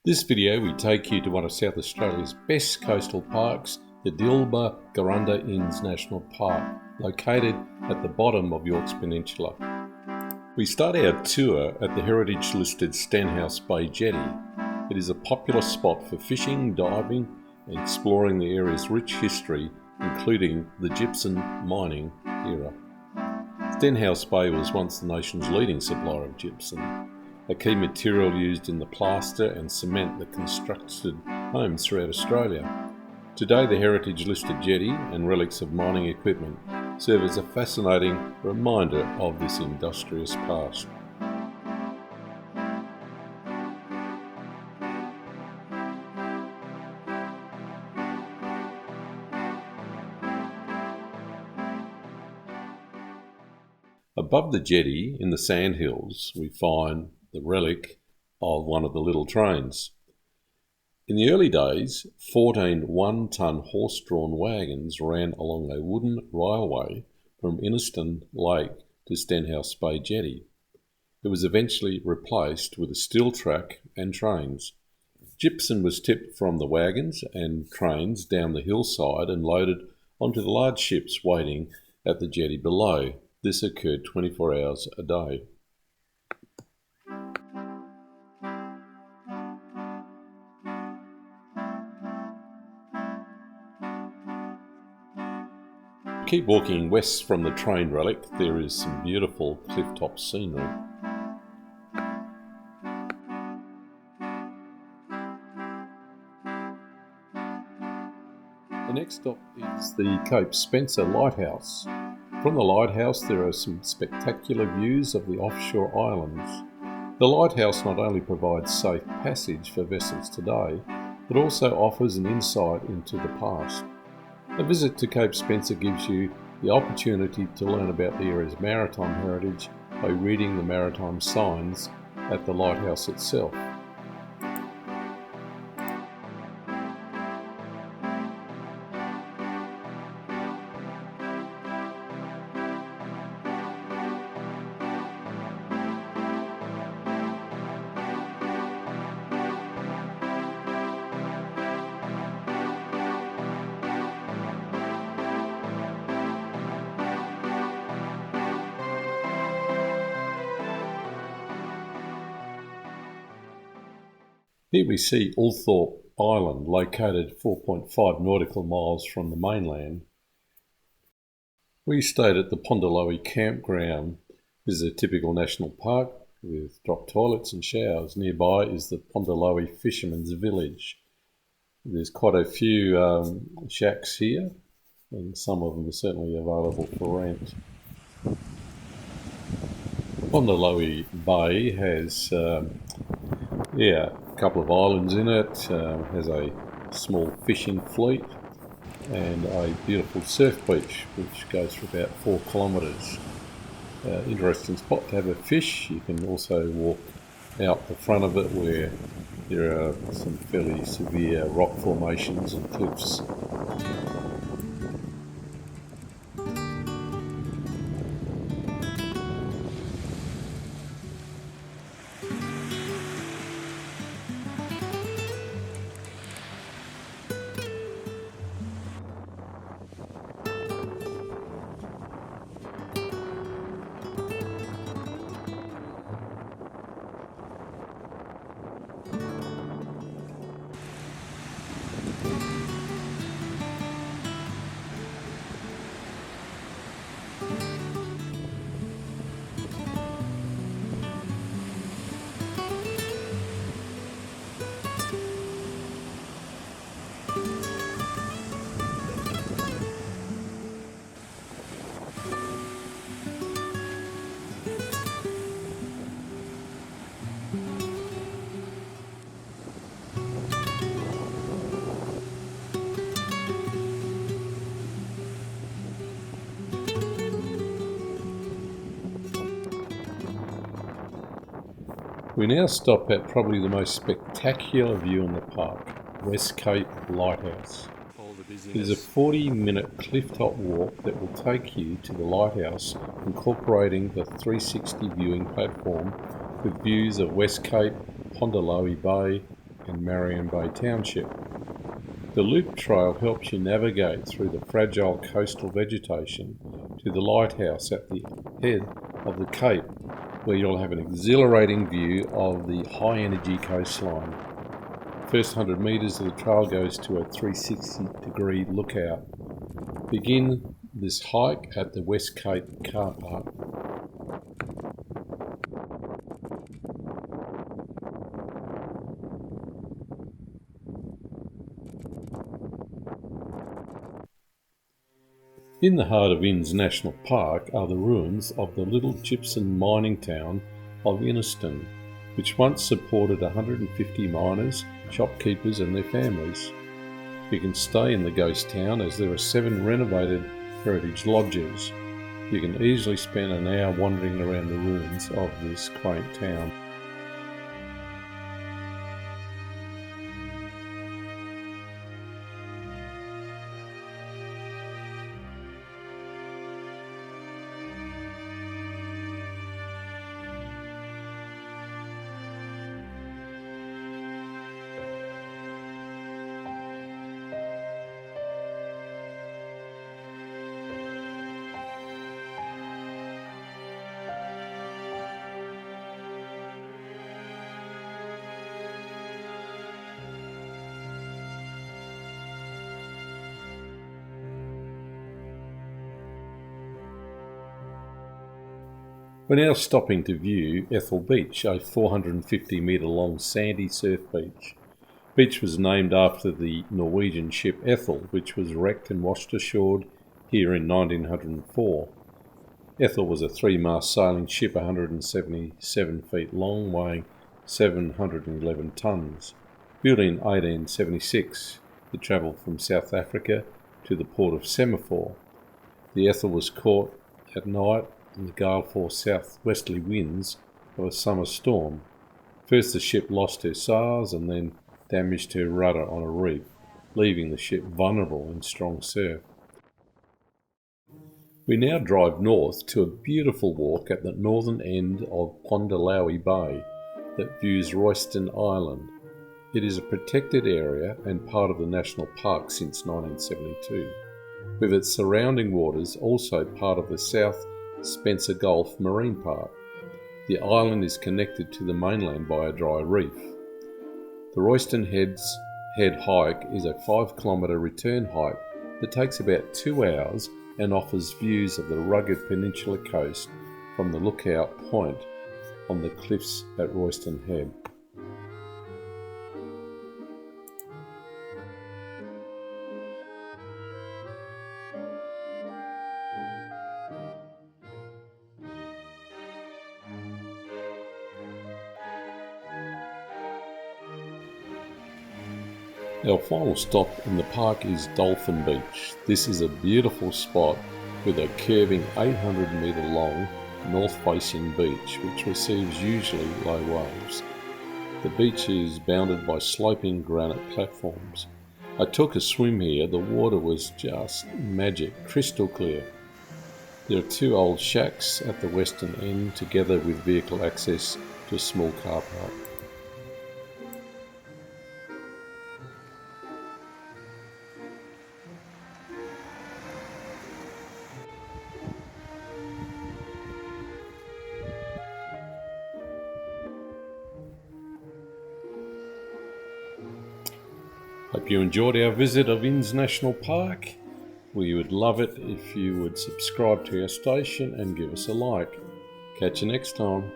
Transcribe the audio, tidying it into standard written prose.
This video we take you to one of South Australia's best coastal parks, the Dilba-Gurunda Inns National Park, located at the bottom of Yorke's Peninsula. We start our tour at the heritage-listed Stenhouse Bay Jetty. It is a popular spot for fishing, diving and exploring the area's rich history, including the gypsum mining era. Stenhouse Bay was once the nation's leading supplier of gypsum, a key material used in the plaster and cement that constructed homes throughout Australia. Today, the heritage-listed jetty and relics of mining equipment serve as a fascinating reminder of this industrious past. Above the jetty, in the sandhills, we find the relic of one of the little trains. In the early days, 14 one-ton horse-drawn wagons ran along a wooden railway from Inniston Lake to Stenhouse Bay Jetty. It was eventually replaced with a steel track and trains. Gypsum was tipped from the wagons and trains down the hillside and loaded onto the large ships waiting at the jetty below. This occurred 24 hours a day. Keep walking west from the train relic, there is some beautiful clifftop scenery. The next stop is the Cape Spencer Lighthouse. From the lighthouse there are some spectacular views of the offshore islands. The lighthouse not only provides safe passage for vessels today, but also offers an insight into the past. A visit to Cape Spencer gives you the opportunity to learn about the area's maritime heritage by reading the maritime signs at the lighthouse itself. Here we see Althorpe Island, located 4.5 nautical miles from the mainland. We stayed at the Pondalowie Campground. This is a typical national park with drop toilets and showers. Nearby is the Pondalowie Fisherman's Village. There's quite a few shacks here, and some of them are certainly available for rent. Pondalowie Bay has a couple of islands in it, has a small fishing fleet and a beautiful surf beach which goes for about 4 kilometres. Interesting spot to have a fish. You can also walk out the front of it where there are some fairly severe rock formations and cliffs. We now stop at probably the most spectacular view in the park, West Cape Lighthouse. It is a 40-minute clifftop walk that will take you to the lighthouse, incorporating the 360 viewing platform with views of West Cape, Pondalowie Bay, and Marion Bay Township. The loop trail helps you navigate through the fragile coastal vegetation to the lighthouse at the head of the cape, where you'll have an exhilarating view of the high-energy coastline. First 100 metres of the trail goes to a 360-degree lookout. Begin this hike at the West Cape car park. In the heart of Innes National Park are the ruins of the little gypsum mining town of Inniston, which once supported 150 miners, shopkeepers and their families. You can stay in the ghost town as there are 7 renovated heritage lodges. You can easily spend an hour wandering around the ruins of this quaint town. We're now stopping to view Ethel Beach, a 450 metre long sandy surf beach. Beach was named after the Norwegian ship Ethel, which was wrecked and washed ashore here in 1904. Ethel was a 3-mast sailing ship 177 feet long, weighing 711 tonnes. Built in 1876, it travelled from South Africa to the port of Semaphore. The Ethel was caught at night in the gale-force southwesterly winds of a summer storm. First the ship lost her sails and then damaged her rudder on a reef, leaving the ship vulnerable in strong surf. We now drive north to a beautiful walk at the northern end of Pondalowie Bay that views Royston Island. It is a protected area and part of the National Park since 1972, with its surrounding waters also part of the South Spencer Gulf Marine Park. The island is connected to the mainland by a dry reef. The Royston Head hike is a 5-kilometre return hike that takes about 2 hours and offers views of the rugged Peninsula coast from the lookout point on the cliffs at Royston Head. Our final stop in the park is Dolphin Beach. This is a beautiful spot with a curving 800 metre long north-facing beach which receives usually low waves. The beach is bounded by sloping granite platforms. I took a swim here. The water was just magic, crystal clear. There are 2 old shacks at the western end together with vehicle access to a small car park. Hope you enjoyed our visit of Innes National Park. We would love it if you would subscribe to our station and give us a like. Catch you next time.